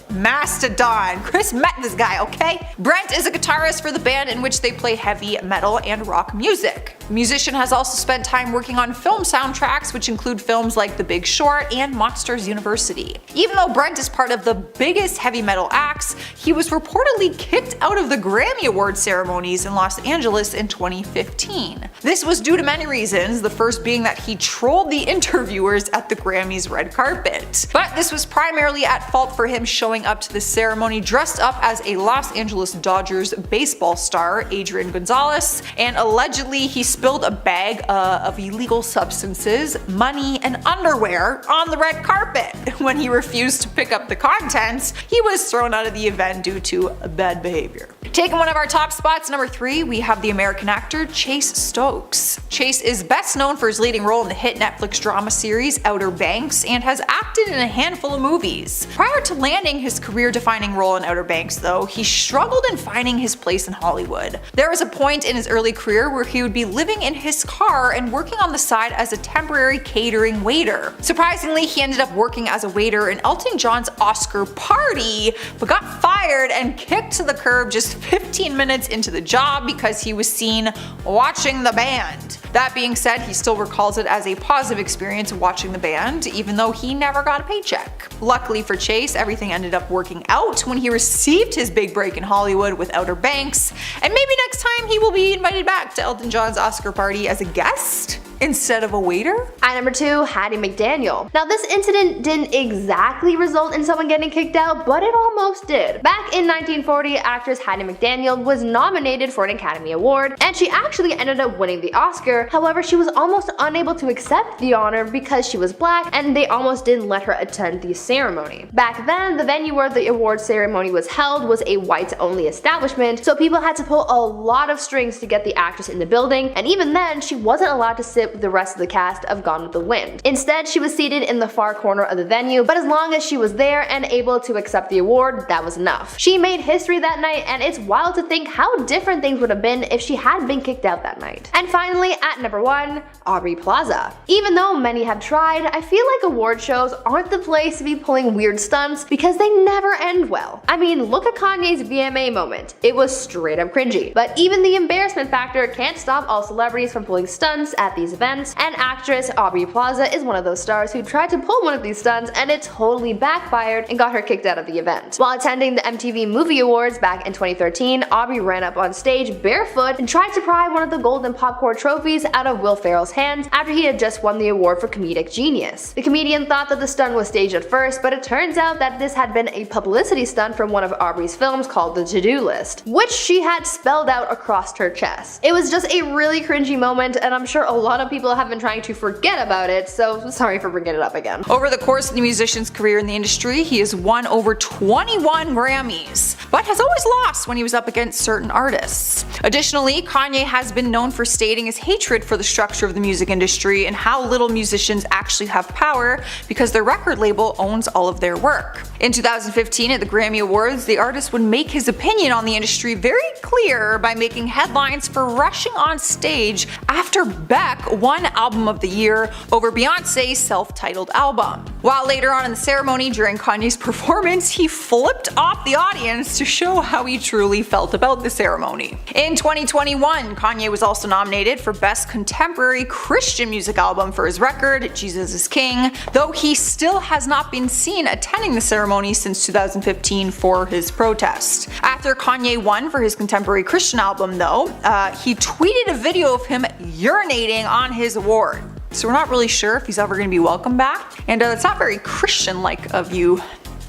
Mastodon. Chris met this guy, okay? Brent is a guitarist for the band in which they play heavy metal and rock music. The musician has also spent time working on film soundtracks, which include films like The Big Short and Monsters University. Even though Brent is part of the biggest heavy metal acts, he was reportedly kicked out of the Grammy Award ceremonies in Los Angeles in 2015. This was due to many reasons, the first being that he trolled the interviewers at the Grammys red carpet. But this was primarily at fault for him showing up to the ceremony dressed up as a Los Angeles Dodgers baseball star, Adrian Gonzalez, and allegedly he spilled a bag of illegal substances, money, and underwear on the red carpet. When he refused to pick up the contents, he was thrown out of the event due to bad behavior. Taking one of our top spots, number 3, we have the American actor Chase Stokes. Chase is best known for his leading role in the hit Netflix drama series Outer Banks and has acted in a handful of movies. Prior to landing his career-defining role in Outer Banks, though, he struggled in finding his place in Hollywood. There was a point in his early career where he would be living in his car and working on the side as a temporary catering waiter. Surprisingly, he ended up working as a waiter in Elton John's Oscar party, but got fired and kicked to the curb just 15 minutes into the job because he was seen watching the band. That being said, he still recalls it as a positive experience watching the band, even though he never got a paycheck. Luckily for Chase, everything ended up working out when he received his big break in Hollywood with Outer Banks, and maybe next time he will be invited back to Elton John's Oscar party as a guest instead of a waiter. At number 2, Hattie McDaniel. Now this incident didn't exactly result in someone getting kicked out, but it almost did. Back in 1940, actress Hattie McDaniel was nominated for an Academy Award, and she actually ended up winning the Oscar. However, she was almost unable to accept the honor because she was black, and they almost didn't let her attend the ceremony. Back then, the venue where the award ceremony was held was a whites-only establishment, so people had to pull a lot of strings to get the actress in the building, and even then, she wasn't allowed to sit with the rest of the cast of Gone with the Wind. Instead, she was seated in the far corner of the venue, but as long as she was there and able to accept the award, that was enough. She made history that night, and it's wild to think how different things would have been if she had been kicked out that night. And finally, at number 1, Aubrey Plaza. Even though many have tried, I feel like award shows aren't the place to be pulling weird stunts because they never end well. I mean, look at Kanye's VMA moment. It was straight up cringy. But even the embarrassment factor can't stop all celebrities from pulling stunts at these events, and actress Aubrey Plaza is one of those stars who tried to pull one of these stunts and it totally backfired and got her kicked out of the event. While attending the MTV Movie Awards back in 2013, Aubrey ran up on stage barefoot and tried to pry one of the golden popcorn trophies out of Will Ferrell's hands after he had just won the award for comedic genius. The comedian thought that the stunt was staged at first, but it turns out that this had been a publicity stunt from one of Aubrey's films called The To-Do List, which she had spelled out across her chest. It was just a really cringy moment, and I'm sure a lot of people have been trying to forget about it, so sorry for bringing it up again. Over the course of the musician's career in the industry, he has won over 21 Grammys, but has always lost when he was up against certain artists. Additionally, Kanye has been known for stating his hatred for the structure of the music industry and how little musicians actually have power because their record label owns all of their work. In 2015 at the Grammy Awards, the artist would make his opinion on the industry very clear by making headlines for rushing on stage after Beck won Album of the Year over Beyonce's self-titled album. While later on in the ceremony during Kanye's performance, he flipped off the audience to show how he truly felt about the ceremony. In 2021, Kanye was also nominated for Best Contemporary Christian Music Album for his record, Jesus is King, though he still has not been seen attending the ceremony since 2015 for his protest. After Kanye won for his Contemporary Christian album though, he tweeted a video of him urinating on his award. So we're not really sure if he's ever going to be welcomed back, and it's not very Christian-like of you,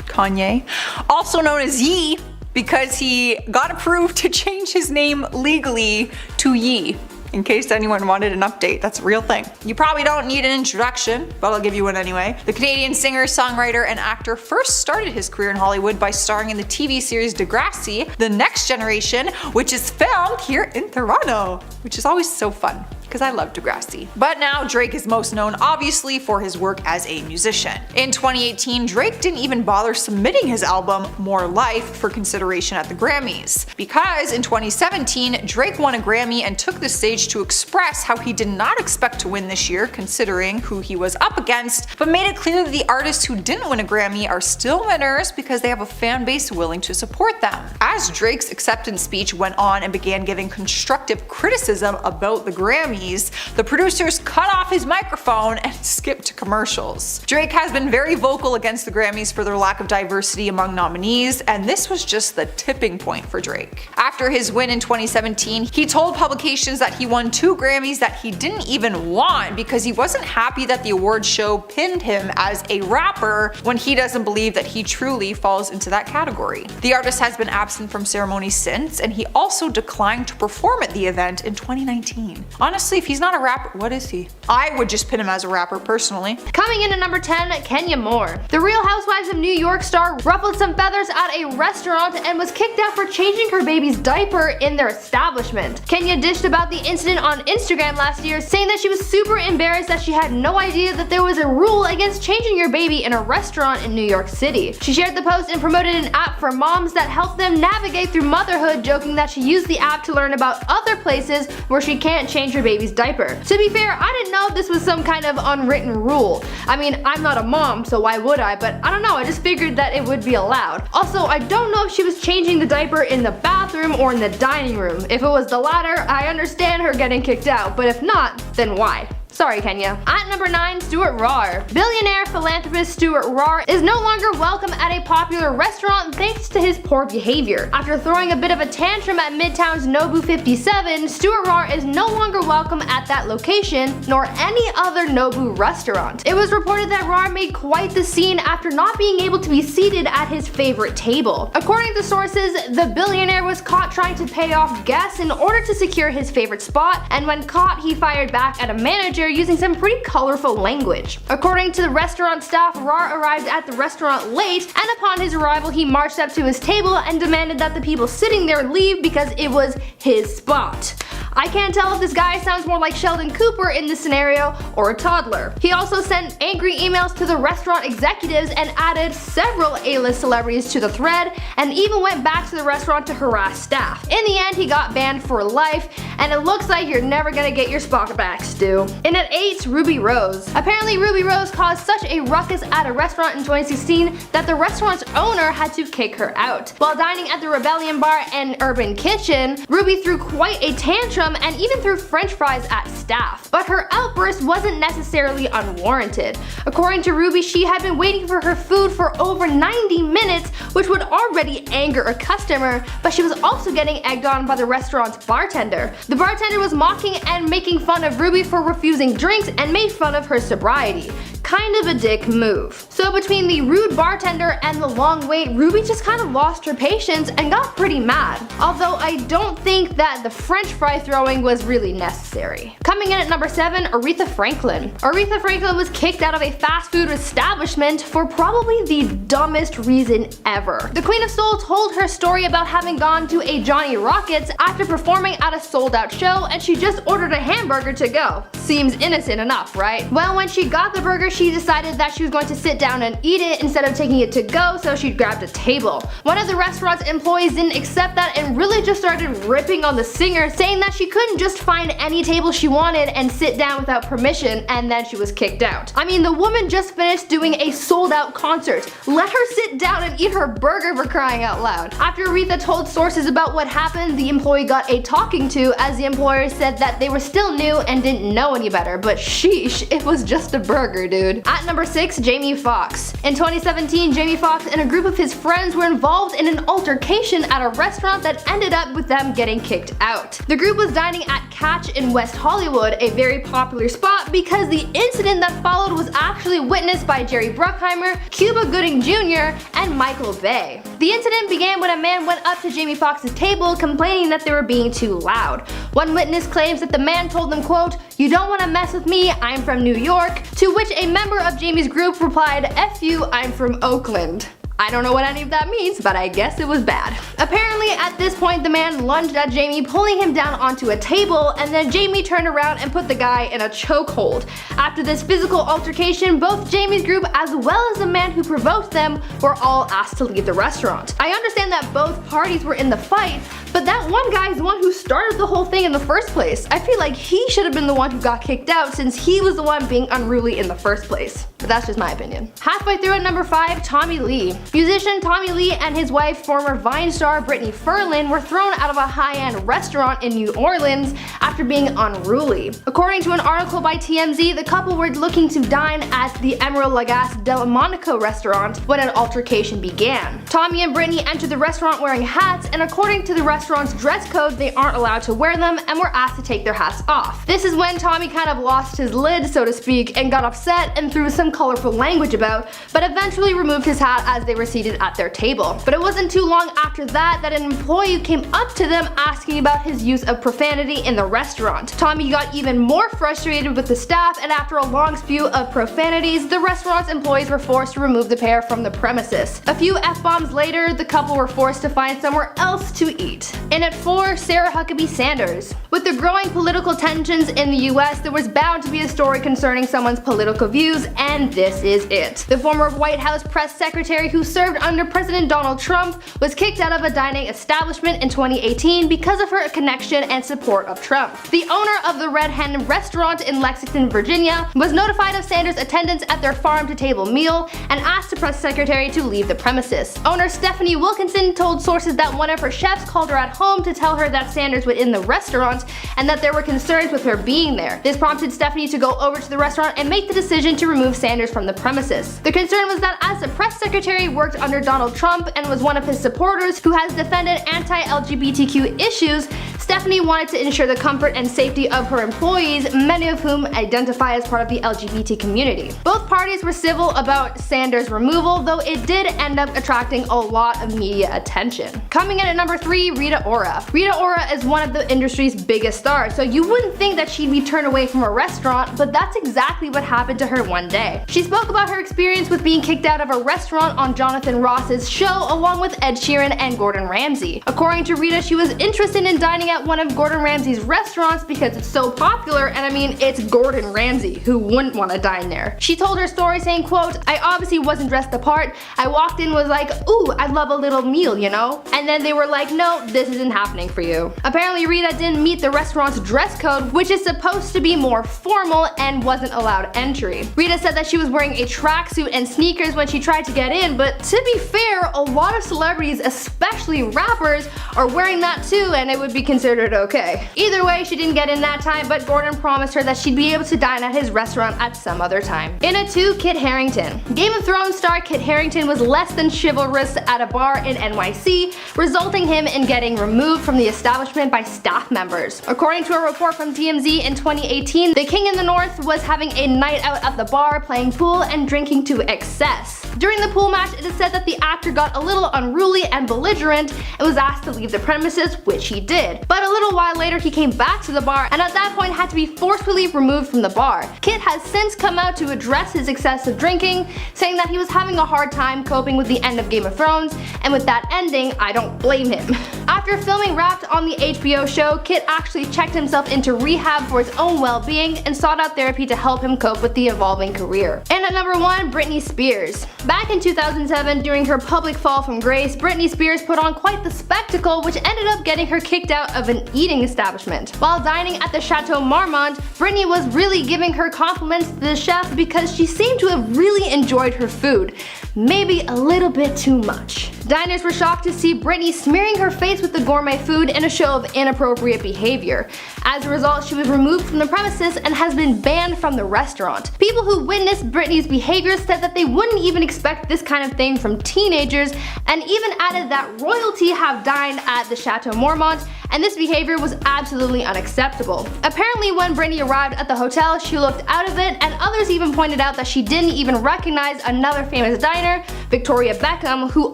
Kanye. Also known as Ye, because he got approved to change his name legally to Ye. In case anyone wanted an update, that's a real thing. You probably don't need an introduction, but I'll give you one anyway. The Canadian singer, songwriter, and actor first started his career in Hollywood by starring in the TV series Degrassi, The Next Generation, which is filmed here in Toronto, which is always so fun, because I love Degrassi. But now Drake is most known obviously for his work as a musician. In 2018, Drake didn't even bother submitting his album More Life for consideration at the Grammys, because in 2017, Drake won a Grammy and took the stage to express how he did not expect to win this year considering who he was up against, but made it clear that the artists who didn't win a Grammy are still winners because they have a fan base willing to support them. As Drake's acceptance speech went on and began giving constructive criticism about the Grammys, the producers cut off his microphone and skipped to commercials. Drake has been very vocal against the Grammys for their lack of diversity among nominees, and this was just the tipping point for Drake. After his win in 2017, he told publications that he won 2 Grammys that he didn't even want because he wasn't happy that the awards show pinned him as a rapper when he doesn't believe that he truly falls into that category. The artist has been absent from ceremonies since, and he also declined to perform at the event in 2019. Honestly, if he's not a rapper, what is he? I would just pin him as a rapper personally. Coming in at number 10, Kenya Moore. The Real Housewives of New York star ruffled some feathers at a restaurant and was kicked out for changing her baby's diaper in their establishment. Kenya dished about the incident on Instagram last year, saying that she was super embarrassed that she had no idea that there was a rule against changing your baby in a restaurant in New York City. She shared the post and promoted an app for moms that helped them navigate through motherhood, joking that she used the app to learn about other places where she can't change her baby baby's diaper. To be fair, I didn't know this was some kind of unwritten rule. I mean, I'm not a mom, so why would I? But I don't know, I just figured that it would be allowed. Also, I don't know if she was changing the diaper in the bathroom or in the dining room. If it was the latter, I understand her getting kicked out, but if not, then why? Sorry, Kenya. At number 9, Stuart Rahr. Billionaire philanthropist Stuart Rahr is no longer welcome at a popular restaurant thanks to his poor behavior. After throwing a bit of a tantrum at Midtown's Nobu 57, Stuart Rahr is no longer welcome at that location, nor any other Nobu restaurant. It was reported that Rahr made quite the scene after not being able to be seated at his favorite table. According to sources, the billionaire was caught trying to pay off guests in order to secure his favorite spot, and when caught, he fired back at a manager using some pretty colorful language. According to the restaurant staff, Rahr arrived at the restaurant late, and upon his arrival he marched up to his table and demanded that the people sitting there leave because it was his spot. I can't tell if this guy sounds more like Sheldon Cooper in this scenario or a toddler. He also sent angry emails to the restaurant executives and added several A-list celebrities to the thread, and even went back to the restaurant to harass staff. In the end, he got banned for life, and it looks like you're never gonna get your spot back, Stu. And at 8, Ruby Rose. Apparently Ruby Rose caused such a ruckus at a restaurant in 2016 that the restaurant's owner had to kick her out. While dining at the Rebellion Bar and Urban Kitchen, Ruby threw quite a tantrum and even threw french fries at staff. But her outburst wasn't necessarily unwarranted. According to Ruby, she had been waiting for her food for over 90 minutes, which would already anger a customer, but she was also getting egged on by the restaurant's bartender. The bartender was mocking and making fun of Ruby for refusing drinks and made fun of her sobriety. Kind of a dick move. So between the rude bartender and the long wait, Ruby just kind of lost her patience and got pretty mad. Although I don't think that the french fry throwing was really necessary. Coming in at number 7, Aretha Franklin. Aretha Franklin was kicked out of a fast food establishment for probably the dumbest reason ever. The Queen of Soul told her story about having gone to a Johnny Rockets after performing at a sold-out show, and she just ordered a hamburger to go. Seems innocent enough, right? Well, when she got the burger, she decided that she was going to sit down and eat it instead of taking it to go, so she grabbed a table. One of the restaurant's employees didn't accept that and really just started ripping on the singer, saying that she couldn't just find any table she wanted and sit down without permission, and then she was kicked out. I mean, the woman just finished doing a sold-out concert. Let her sit down and eat her burger, for crying out loud. After Aretha told sources about what happened, the employee got a talking to, as the employer said that they were still new and didn't know any better, but sheesh, it was just a burger, dude. At number 6, Jamie Foxx. In 2017, Jamie Foxx and a group of his friends were involved in an altercation at a restaurant that ended up with them getting kicked out. The group was dining at Catch in West Hollywood, a very popular spot because the incident that followed was actually witnessed by Jerry Bruckheimer, Cuba Gooding Jr., and Michael Bay. The incident began when a man went up to Jamie Foxx's table complaining that they were being too loud. One witness claims that the man told them, quote, "You don't want to mess with me, I'm from New York," to which a member of Jamie's group replied, "F you, I'm from Oakland." I don't know what any of that means, but I guess it was bad. Apparently, at this point, the man lunged at Jamie, pulling him down onto a table, and then Jamie turned around and put the guy in a chokehold. After this physical altercation, both Jamie's group as well as the man who provoked them were all asked to leave the restaurant. I understand that both parties were in the fight, but that one guy is the one who started the whole thing in the first place. I feel like he should have been the one who got kicked out since he was the one being unruly in the first place. But that's just my opinion. Halfway through at number 5, Tommy Lee. Musician Tommy Lee and his wife, former Vine star Brittany Ferlin, were thrown out of a high-end restaurant in New Orleans after being unruly. According to an article by TMZ, the couple were looking to dine at the Emerald Lagasse Delmonico restaurant when an altercation began. Tommy and Brittany entered the restaurant wearing hats, and according to the restaurant's dress code, they aren't allowed to wear them and were asked to take their hats off. This is when Tommy kind of lost his lid, so to speak, and got upset and threw some colorful language about, but eventually removed his hat as they were seated at their table. But it wasn't too long after that that an employee came up to them asking about his use of profanity in the restaurant. Tommy got even more frustrated with the staff, and after a long spew of profanities, the restaurant's employees were forced to remove the pair from the premises. A few F-bombs later, the couple were forced to find somewhere else to eat. And at 4, Sarah Huckabee Sanders. With the growing political tensions in the US, there was bound to be a story concerning someone's political views, and this is it. The former White House press secretary who served under President Donald Trump was kicked out of a dining establishment in 2018 because of her connection and support of Trump. The owner of the Red Hen restaurant in Lexington, Virginia, was notified of Sanders' attendance at their farm-to-table meal and asked the press secretary to leave the premises. Owner Stephanie Wilkinson told sources that one of her chefs called her at home to tell her that Sanders was in the restaurant and that there were concerns with her being there. This prompted Stephanie to go over to the restaurant and make the decision to remove Sanders from the premises. The concern was that as the press secretary worked under Donald Trump and was one of his supporters who has defended anti-LGBTQ issues, Stephanie wanted to ensure the comfort and safety of her employees, many of whom identify as part of the LGBT community. Both parties were civil about Sanders' removal, though it did end up attracting a lot of media attention. Coming in at number 3, Rita Ora. Rita Ora is one of the industry's biggest stars, so you wouldn't think that she'd be turned away from a restaurant, but that's exactly what happened to her one day. She spoke about her experience with being kicked out of a restaurant on Jonathan Ross's show along with Ed Sheeran and Gordon Ramsay. According to Rita, she was interested in dining at one of Gordon Ramsay's restaurants because it's so popular, and I mean, it's Gordon Ramsay. Who wouldn't want to dine there? She told her story saying, quote, "I obviously wasn't dressed the part. I walked in was like, ooh, I'd love a little meal, you know? And then they were like, no, this isn't happening for you." Apparently Rita didn't meet the restaurant's dress code, which is supposed to be more formal, and wasn't allowed entry. Rita said that she was wearing a tracksuit and sneakers when she tried to get in, but to be fair, a lot of celebrities, especially rappers, are wearing that too, and it would be considered okay. Either way, she didn't get in that time, but Gordon promised her that she'd be able to dine at his restaurant at some other time. In at 2, Kit Harington. Game of Thrones star Kit Harington was less than chivalrous at a bar in NYC, resulting him in getting removed from the establishment by staff members. According to a report from TMZ in 2018, the King in the North was having a night out at the bar playing pool and drinking to excess. During the pool match, it is said that the actor got a little unruly and belligerent and was asked to leave the premises, which he did. But a little while later, he came back to the bar and at that point had to be forcefully removed from the bar. Kit has since come out to address his excessive drinking, saying that he was having a hard time coping with the end of Game of Thrones, and with that ending, I don't blame him. After filming Wrapped on the HBO show, Kit actually checked himself into rehab for his own well-being and sought out therapy to help him cope with the evolving career. And at number 1, Britney Spears. Back in 2007, during her public fall from grace, Britney Spears put on quite the spectacle, which ended up getting her kicked out of an eating establishment. While dining at the Chateau Marmont, Britney was really giving her compliments to the chef because she seemed to have really enjoyed her food. Maybe a little bit too much. Diners were shocked to see Britney smearing her face with the gourmet food in a show of inappropriate behavior. As a result, she was removed from the premises and has been banned from the restaurant. People who witnessed Britney's behavior said that they wouldn't even expect this kind of thing from teenagers, and even added that royalty have dined at the Chateau Marmont, and this behavior was absolutely unacceptable. Apparently, when Britney arrived at the hotel, she looked out of it, and others even pointed out that she didn't even recognize another famous diner, Victoria Beckham, who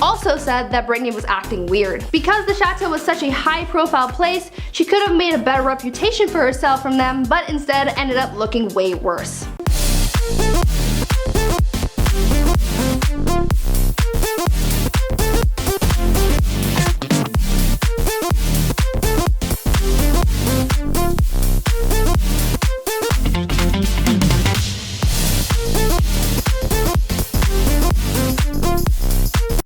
also said that Britney was acting weird. Because the Chateau was such a high-profile place, she could have made a better reputation for herself from them, but instead ended up looking way worse.